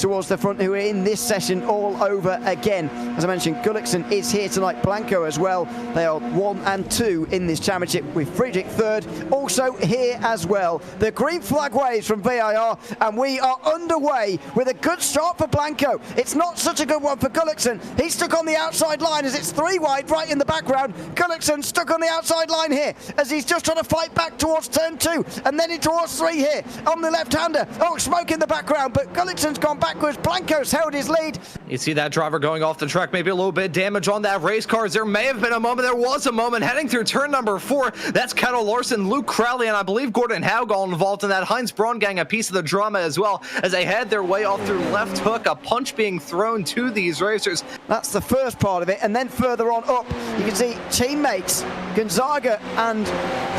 towards the front, who are in this session all over again. As I mentioned, Gullikson is here tonight, Blanco as well. They are 1 and 2 in this championship, with Friedrich third, also here as well. The green flag waves from VIR, and we are underway with a good start for Blanco. It's not such a good one for Gullikson. He's stuck on the outside line as it's 3 wide right in the background. Gullikson stuck on the outside line here as he's just trying to fight back towards turn 2 and then in towards 3 here on the left-hander. Oh, smoke in the background, but Gullikson's gone backwards. Blanco's held his lead. You see that driver going off the track, maybe a little bit of damage on that race car. There may have been a moment, there was a moment heading through turn number 4. That's Kettle Larson, Luke Crowley, and I believe Gordon Haugal involved in that. Heinz Braun gang a piece of the drama as well as they head their way off through left hook, a punch being thrown to these racers. That's the first part of it, and then further on up, you can see teammates Gonzaga and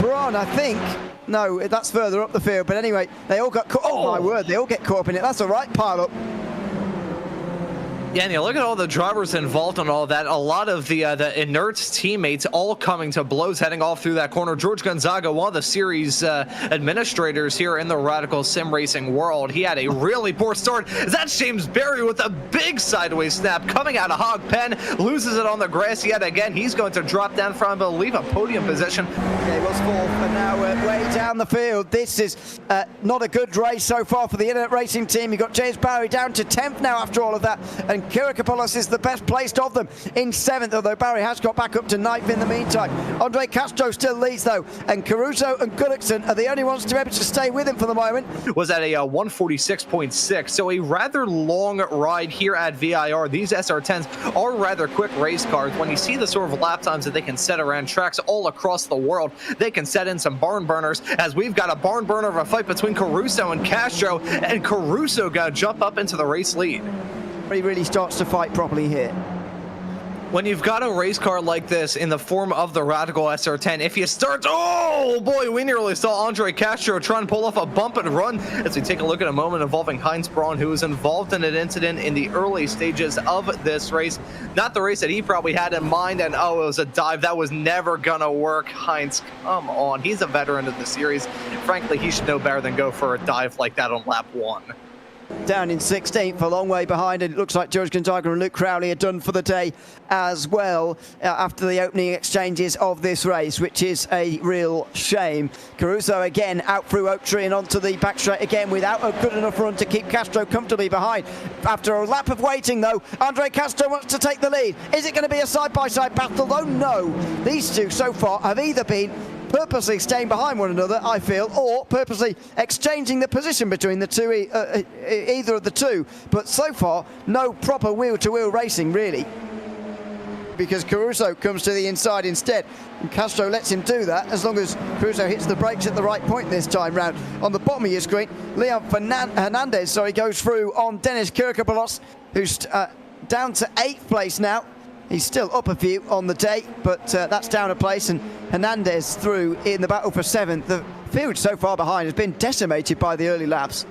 Braun, I think. No, that's further up the field, but anyway, they all got caught. Oh my word, they all get caught up in it. That's a right pile up. Yeah, and you look at all the drivers involved and all that. A lot of the inert teammates all coming to blows heading off through that corner. George Gonzaga, one of the series administrators here in the Radical Sim Racing world, he had a really poor start. That's James Berry with a big sideways snap coming out of Hog Pen, loses it on the grass yet again. He's going to drop down from, I believe, a podium position. Yeah, he was 4th, but now way down the field. This is not a good race so far for the Internet Racing team. You've got James Barry down to 10th now after all of that, and Kirikopoulos is the best placed of them in 7th, although Barry has got back up to 9th in the meantime. Andre Castro still leads though, and Caruso and Gullikson are the only ones to be able to stay with him for the moment. Was at a 146.6, so a rather long ride here at VIR. These SR10s are rather quick race cars. When you see the sort of lap times that they can set around tracks all across the world, they can set in some barn burners, as we've got a barn burner of a fight between Caruso and Castro, and Caruso got to jump up into the race lead. He really starts to fight properly here. When you've got a race car like this in the form of the Radical SR10, if you start, oh boy, we nearly saw Andre Castro try and pull off a bump and run. As we take a look at a moment involving Heinz Braun, who was involved in an incident in the early stages of this race. Not the race that he probably had in mind, and oh, it was a dive that was never gonna work. Heinz, come on, he's a veteran of the series. Frankly, he should know better than go for a dive like that on lap 1. Down in 16th, a long way behind, and it looks like George Gonzaga and Luke Crowley are done for the day as well after the opening exchanges of this race, which is a real shame. Caruso again out through Oak Tree and onto the back straight again without a good enough run to keep Castro comfortably behind. After a lap of waiting though, Andre Castro wants to take the lead. Is it going to be a side-by-side battle though? No. These two so far have either been purposely staying behind one another, I feel, or purposely exchanging the position between the two, either of the two. But so far, no proper wheel-to-wheel racing, really, because Caruso comes to the inside instead, and Castro lets him do that as long as Caruso hits the brakes at the right point this time round. On the bottom of your screen, Leon Hernandez, goes through on Dennis Kirikopoulos, who's down to 8th place now. He's still up a few on the day, but that's down a place, and Hernandez through in the battle for 7th. The field so far behind has been decimated by the early laps.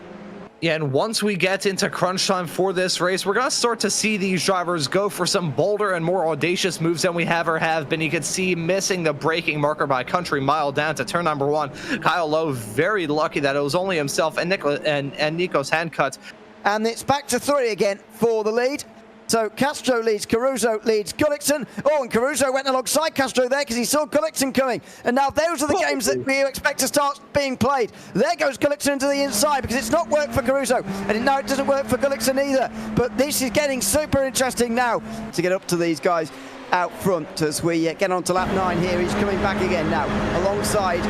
Yeah, and once we get into crunch time for this race, we're going to start to see these drivers go for some bolder and more audacious moves than we have been. You can see missing the braking marker by a country mile down to turn number 1. Kyle Lowe very lucky that it was only himself and Nico's hand cut. And it's back to 3 again for the lead. So Castro leads, Caruso leads Gullikson. Oh, and Caruso went alongside Castro there because he saw Gullikson coming. And now those are the games that we expect to start being played. There goes Gullikson to the inside because it's not worked for Caruso. And now it doesn't work for Gullikson either. But this is getting super interesting now to get up to these guys out front as we get on to lap 9 here. He's coming back again now alongside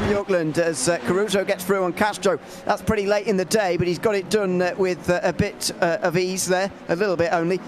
Bjorklund as Caruso gets through on Castro. That's pretty late in the day, but he's got it done with a bit of ease there, a little bit only.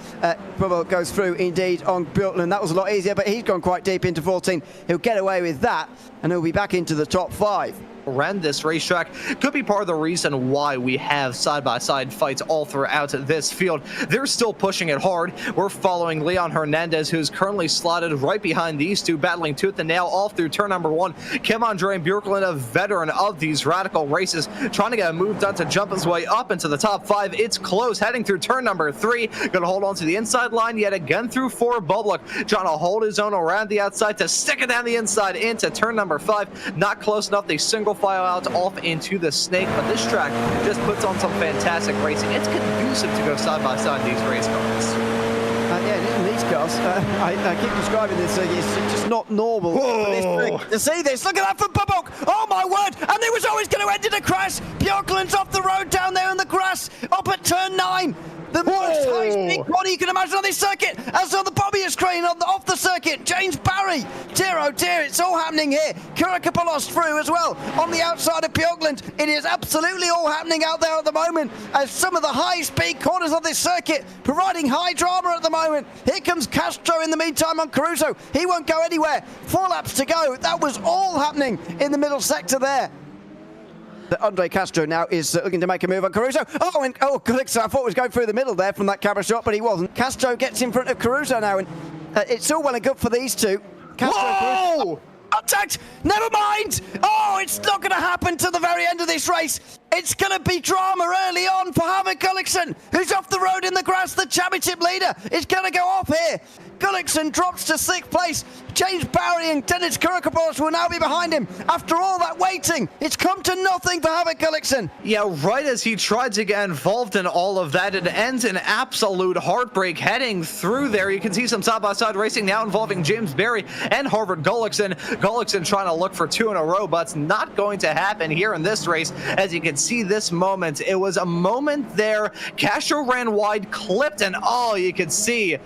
Brumble goes through indeed on Bjorklund. That was a lot easier, but he's gone quite deep into 14. He'll get away with that, and he'll be back into the top 5. Around this racetrack could be part of the reason why we have side-by-side fights all throughout this field. They're still pushing it hard. We're following Leon Hernandez, who's currently slotted right behind these two, battling tooth and nail all through turn number 1. Kim Andre Bjorklund, a veteran of these Radical races, trying to get a move done to jump his way up into the top 5. It's close, heading through turn number 3. Gonna hold on to the inside line yet again through 4. Bubluck trying to hold his own around the outside to stick it down the inside into turn number 5. Not close enough. They single profile out off into the snake, but this track just puts on some fantastic racing. It's conducive to go side by side these race cars. Yeah, it is in these cars. I keep describing this, it's just not normal. To see this, look at that for Bubok. Oh my word! And it was always going to end in a crash. Bjorklund's off the road down there in the grass, up at turn 9. The most high-speed body you can imagine on this circuit, as on the Bobbier screen off the circuit. James Barry, dear oh dear, it's all happening here. Kurakapoulos through as well on the outside of Bjorklund. It is absolutely all happening out there at the moment, as some of the high-speed corners of this circuit providing high drama at the moment. Here comes Castro in the meantime on Caruso. He won't go anywhere. 4 laps to go. That was all happening in the middle sector there. Andre Castro now is looking to make a move on Caruso. Gullickson, I thought was going through the middle there from that camera shot, but he wasn't. Castro gets in front of Caruso now, and it's all well and good for these two. Castro and Caruso. Contact! Never mind! Oh, it's not going to happen to the very end of this race. It's going to be drama early on for Harvard Gullickson, who's off the road in the grass. The championship leader is going to go off here. Gullickson drops to 6th place. James Barry and Dennis Kurakapoulos will now be behind him. After all that waiting, it's come to nothing for Harvard Gullickson. Yeah, right as he tried to get involved in all of that, it ends in absolute heartbreak heading through there. You can see some side-by-side racing now involving James Barry and Harvard Gullickson. Gullickson trying to look for 2 in a row, but it's not going to happen here in this race. As you can see this moment, it was a moment there. Castro ran wide, clipped, and all you could see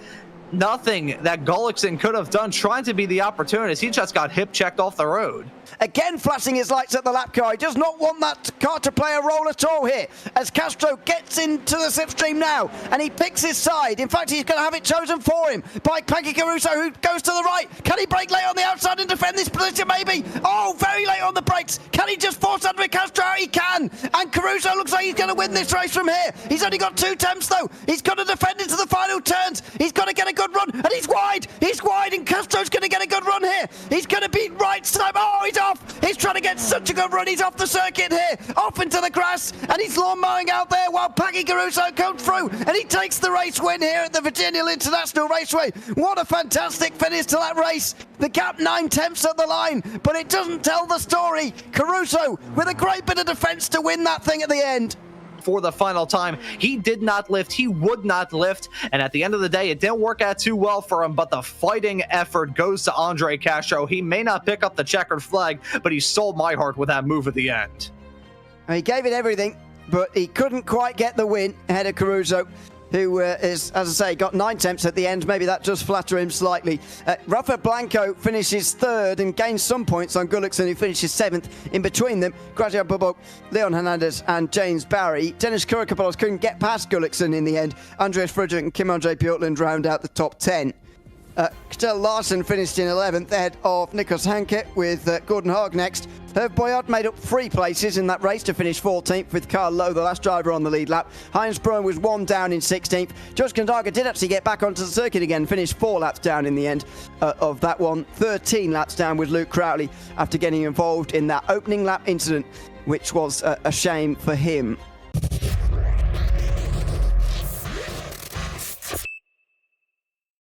nothing that Gullickson could have done trying to be the opportunist. He just got hip checked off the road. Again flashing his lights at the lap car. He does not want that car to play a role at all here, as Castro gets into the slipstream now and he picks his side. In fact, he's going to have it chosen for him by Peggy Caruso, who goes to the right. Can he brake late on the outside and defend this position? Maybe. Oh, very late on the brakes. Can he just force Andre Castro out? He can. And Caruso looks like he's going to win this race from here. He's only got 2 temps though. He's got to defend into the final turns. He's got to get a good run, and he's wide. He's wide, and Castro's going to get a good run here. He's going to beat right side. Oh, he's off. He's trying to get such a good run. He's off the circuit here, off into the grass, and he's lawn mowing out there while Peggy Caruso comes through, and he takes the race win here at the Virginia International Raceway. What a fantastic finish to that race. The gap 9 tenths at the line, but it doesn't tell the story. Caruso with a great bit of defense to win that thing at the end. For the final time, he did not lift, he would not lift, and at the end of the day, it didn't work out too well for him, but the fighting effort goes to Andre Castro. He may not pick up the checkered flag, but he stole my heart with that move at the end. He gave it everything, but he couldn't quite get the win ahead of Caruso, who is, as I say, got 9 temps at the end. Maybe that does flatter him slightly. Rafa Blanco finishes 3rd and gains some points on Gullickson, who finishes 7th. In between them, Graziano Bubok, Leon Hernandez and James Barry. Dennis Kurakapoulos couldn't get past Gullickson in the end. Andreas Frederick and Kim-Andre Bjorklund round out the top 10. Kjell Larsen finished in 11th, ahead of Nikos Hanke, with Gordon Haag next. Herb Boyard made up 3 places in that race to finish 14th, with Carl Lowe, the last driver, on the lead lap. Heinz Bruin was 1 down in 16th. George Kondaga did actually get back onto the circuit again, finished 4 laps down in the end of that one. 13 laps down with Luke Crowley after getting involved in that opening lap incident, which was a shame for him.